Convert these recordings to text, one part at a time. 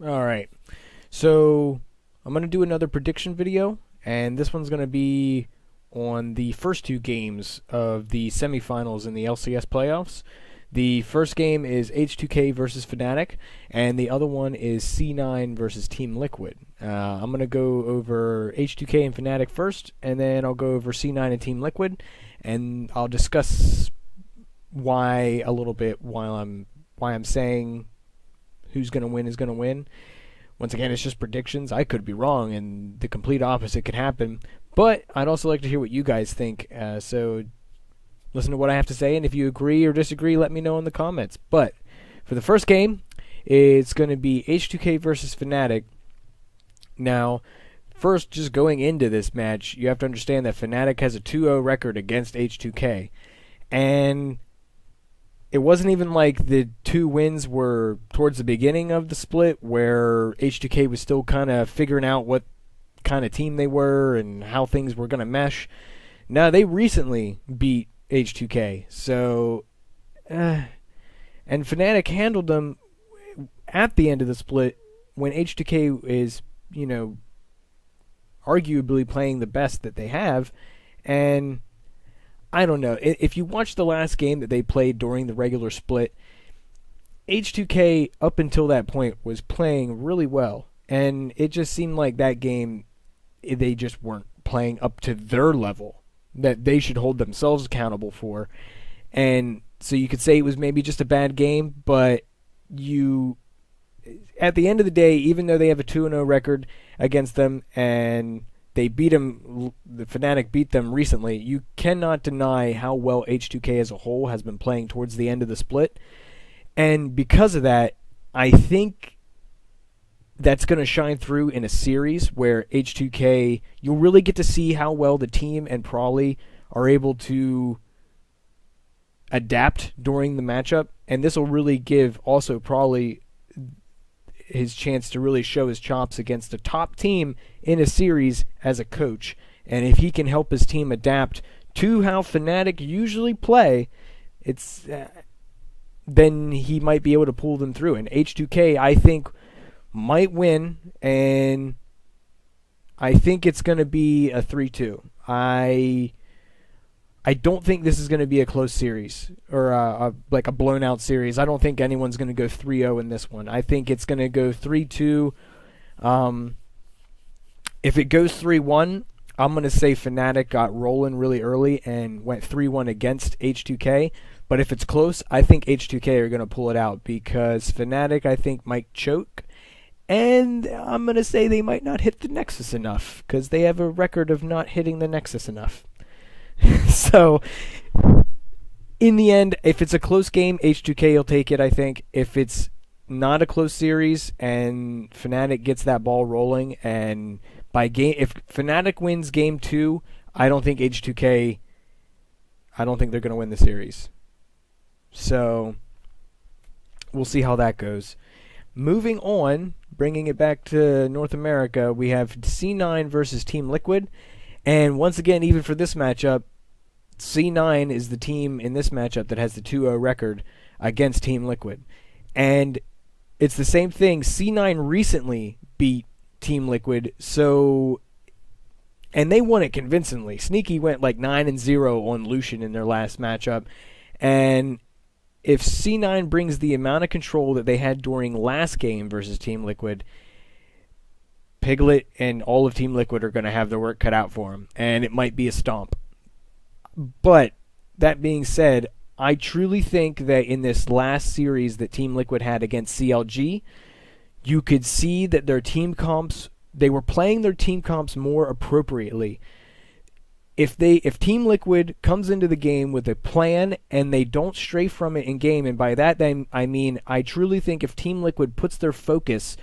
Alright, so I'm going to do another prediction video, and this one's going to be on the first two games of the semifinals in the LCS playoffs. The first game is H2K versus Fnatic, and the other one is C9 versus Team Liquid. I'm going to go over H2K and Fnatic first, and then I'll go over C9 and Team Liquid, and I'll discuss why a little bit while I'm saying who's going to win is going to win. Once again, it's just predictions. I could be wrong, and the complete opposite could happen. But I'd also like to hear what you guys think. So listen to what I have to say, and if you agree or disagree, let me know in the comments. But for the first game, it's going to be H2K versus Fnatic. Now, first, just going into this match, you have to understand that Fnatic has a 2-0 record against H2K. And it wasn't even like the two wins were towards the beginning of the split where H2K was still kind of figuring out what kind of team they were and how things were going to mesh. No, they recently beat H2K. So, and Fnatic handled them at the end of the split when H2K is, arguably playing the best that they have. And I don't know. If you watch the last game that they played during the regular split, H2K up until that point was playing really well. And it just seemed like that game, they just weren't playing up to their level that they should hold themselves accountable for. And so you could say it was maybe just a bad game, but at the end of the day, even though they have a 2-0 record against them and they beat them, the Fnatic beat them recently, you cannot deny how well H2K as a whole has been playing towards the end of the split. And because of that, I think that's going to shine through in a series where H2K, you'll really get to see how well the team and Prawley are able to adapt during the matchup. And this will really give also Prawley his chance to really show his chops against a top team in a series as a coach. And if he can help his team adapt to how Fnatic usually play, then he might be able to pull them through. And H2K, I think, might win, and I think it's going to be a 3-2. I don't think this is going to be a close series or like a blown out series. I don't think anyone's going to go 3-0 in this one. I think it's going to go 3-2. If it goes 3-1, I'm going to say Fnatic got rolling really early and went 3-1 against H2K. But if it's close, I think H2K are going to pull it out because Fnatic, I think, might choke. And I'm going to say they might not hit the Nexus enough because they have a record of not hitting the Nexus enough. So, in the end, if it's a close game, H2K will take it, I think. If it's not a close series and Fnatic gets that ball rolling, and if Fnatic wins game 2, I don't think H2K, I don't think they're going to win the series. So, we'll see how that goes. Moving on, bringing it back to North America, we have C9 versus Team Liquid. And once again, even for this matchup, C9 is the team in this matchup that has the 2-0 record against Team Liquid. And it's the same thing. C9 recently beat Team Liquid, and they won it convincingly. Sneaky went like 9-0 on Lucian in their last matchup. And if C9 brings the amount of control that they had during last game versus Team Liquid, Piglet and all of Team Liquid are going to have their work cut out for them, and it might be a stomp. But that being said, I truly think that in this last series that Team Liquid had against CLG, you could see that their team comps, they were playing their team comps more appropriately. If Team Liquid comes into the game with a plan and they don't stray from it in game, and by that I mean I truly think if Team Liquid puts their focus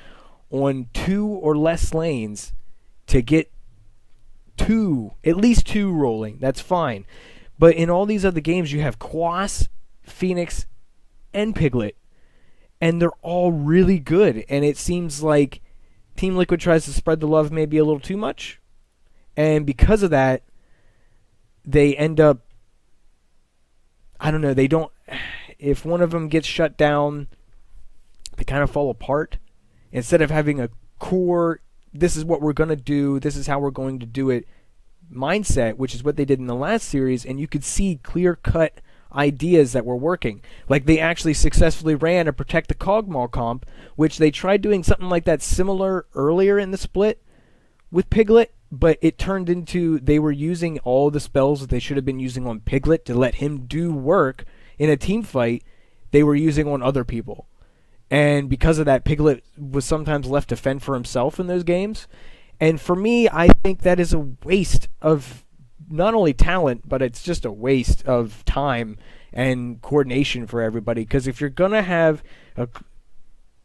on 2 or less lanes to get at least two rolling, that's fine. But in all these other games, you have Quas, Phoenix, and Piglet, and they're all really good. And it seems like Team Liquid tries to spread the love maybe a little too much, and because of that, they end up, I don't know, they don't, if one of them gets shut down, they kind of fall apart. Instead of having a core, this is what we're going to do, this is how we're going to do it mindset, which is what they did in the last series, and you could see clear-cut ideas that were working. Like they actually successfully ran a Protect the Cogmaw comp, which they tried doing something like that similar earlier in the split with Piglet, but it turned into they were using all the spells that they should have been using on Piglet to let him do work in a team fight they were using on other people. And because of that, Piglet was sometimes left to fend for himself in those games. And for me, I think that is a waste of not only talent, but it's just a waste of time and coordination for everybody. Because if you're going to have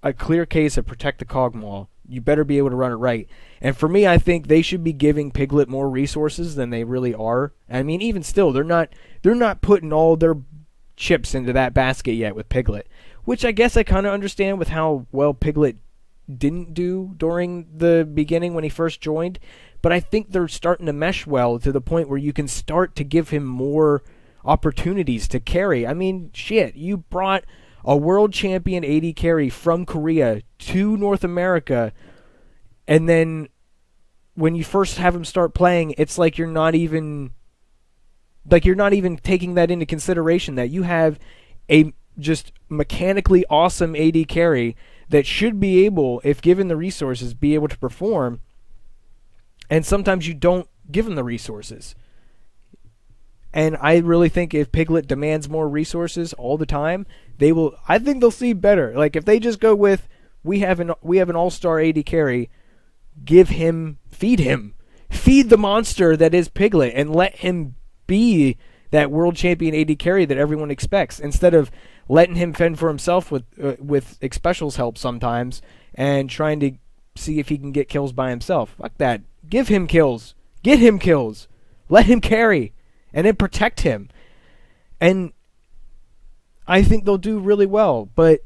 a clear case of Protect the Cogmaw, you better be able to run it right. And for me, I think they should be giving Piglet more resources than they really are. I mean, even still, they're not putting all their chips into that basket yet with Piglet, which I guess I kind of understand with how well Piglet didn't do during the beginning when he first joined. But I think they're starting to mesh well to the point where you can start to give him more opportunities to carry. I mean, shit, you brought a world champion AD carry from Korea to North America, and then when you first have him start playing, it's like you're not even taking that into consideration, that you have a just mechanically awesome AD carry that should be able, if given the resources, be able to perform. And sometimes you don't give them the resources. And I really think if Piglet demands more resources all the time, I think they'll see better. Like if they just go with, we have an all-star AD carry, feed the monster that is Piglet, and let him be that world champion AD carry that everyone expects, instead of letting him fend for himself with Xpecial's help sometimes and trying to see if he can get kills by himself. Fuck that. Give him kills. Get him kills. Let him carry. And then protect him. And I think they'll do really well. But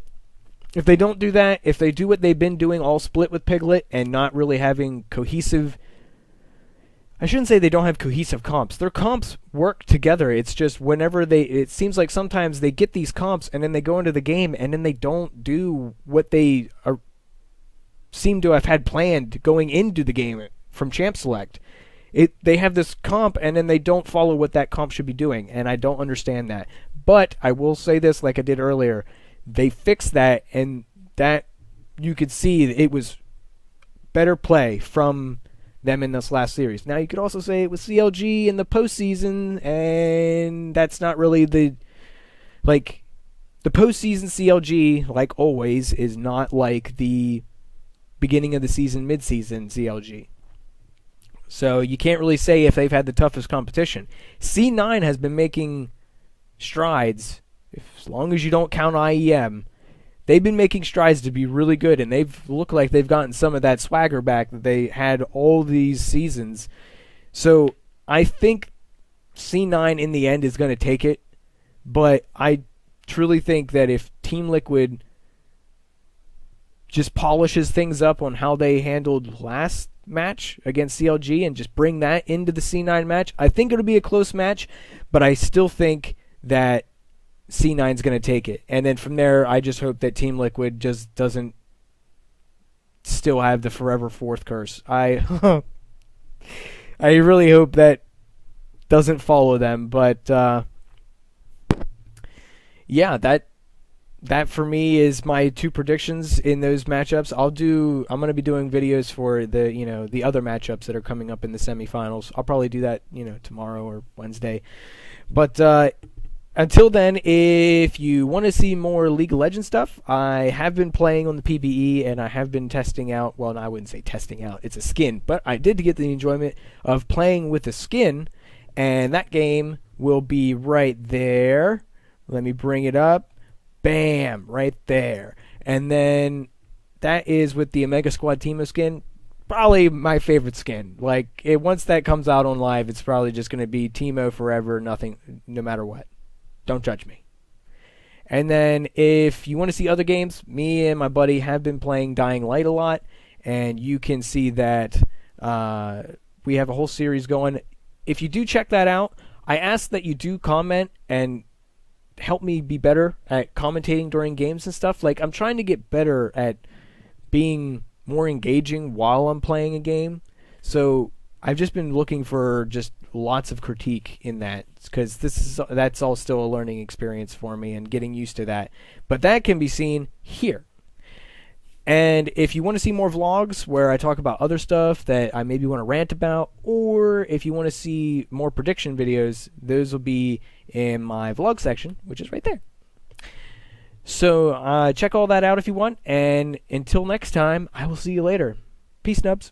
if they don't do that, if they do what they've been doing all split with Piglet and not really having cohesive... I shouldn't say they don't have cohesive comps. Their comps work together. It's just whenever it seems like sometimes they get these comps and then they go into the game and then they don't do what they seem to have had planned going into the game from Champ Select. They have this comp and then they don't follow what that comp should be doing, and I don't understand that. But I will say this, like I did earlier, they fixed that, and that you could see it was better play from them in this last series. Now you could also say it was CLG in the postseason, and that's not really the postseason CLG, like always, is not like the beginning of the season, mid-season CLG. So you can't really say if they've had the toughest competition. C9 has been making strides, as long as you don't count IEM. They've been making strides to be really good, and they've looked like they've gotten some of that swagger back that they had all these seasons. So I think C9 in the end is going to take it, but I truly think that if Team Liquid just polishes things up on how they handled last match against CLG and just bring that into the C9 match, I think it'll be a close match, but I still think that C9's going to take it. And then from there, I just hope that Team Liquid just doesn't still have the forever fourth curse. I really hope that doesn't follow them, but yeah, that for me is my two predictions in those matchups. I'm going to be doing videos for the other matchups that are coming up in the semifinals. I'll probably do that, tomorrow or Wednesday. But until then, if you want to see more League of Legends stuff, I have been playing on the PvE, and I have been testing out, well, I wouldn't say testing out, it's a skin, but I did get the enjoyment of playing with a skin, and that game will be right there. Let me bring it up. Bam, right there. And then that is with the Omega Squad Teemo skin. Probably my favorite skin. Once that comes out on live, it's probably just going to be Teemo forever, nothing, no matter what. Don't judge me. And then if you want to see other games, me and my buddy have been playing Dying Light a lot, and you can see that we have a whole series going. If you do check that out, I ask that you do comment and help me be better at commentating during games and stuff. Like, I'm trying to get better at being more engaging while I'm playing a game. So I've just been looking for just lots of critique in that, because that's all still a learning experience for me and getting used to that. But that can be seen here. And if you want to see more vlogs where I talk about other stuff that I maybe want to rant about, or if you want to see more prediction videos, those will be in my vlog section, which is right there. So check all that out if you want, and until next time, I will see you later. Peace, Nubs.